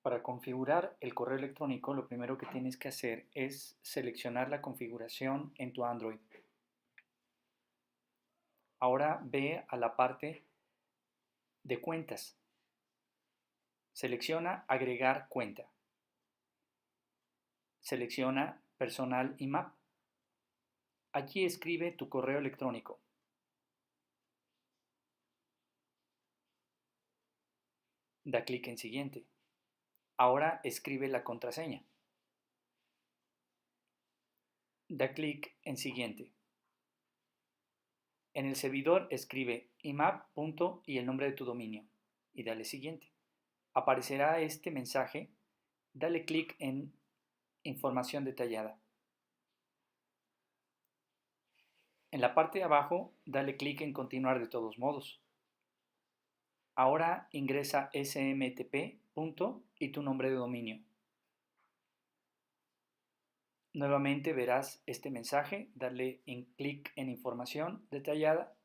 Para configurar el correo electrónico, lo primero que tienes que hacer es seleccionar la configuración en tu Android. Ahora ve a la parte de cuentas. Selecciona Agregar cuenta. Selecciona Personal IMAP. Aquí escribe tu correo electrónico. Da clic en Siguiente. Ahora escribe la contraseña. Da clic en Siguiente. En el servidor escribe imap. Y el nombre de tu dominio y dale Siguiente. Aparecerá este mensaje. Dale clic en Información detallada. En la parte de abajo, dale clic en Continuar de todos modos. Ahora ingresa smtp. Y tu nombre de dominio. Nuevamente verás este mensaje, dale clic en Información detallada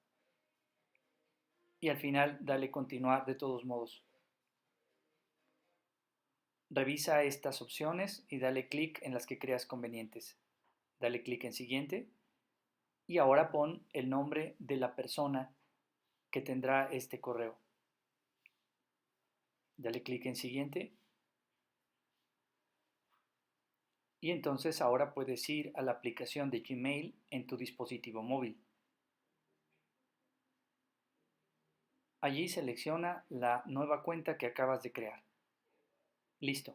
y al final dale Continuar de todos modos. Revisa estas opciones y dale clic en las que creas convenientes. Dale clic en Siguiente y ahora pon el nombre de la persona que tendrá este correo. Dale clic en Siguiente y entonces ahora puedes ir a la aplicación de Gmail en tu dispositivo móvil. Allí selecciona la nueva cuenta que acabas de crear. Listo.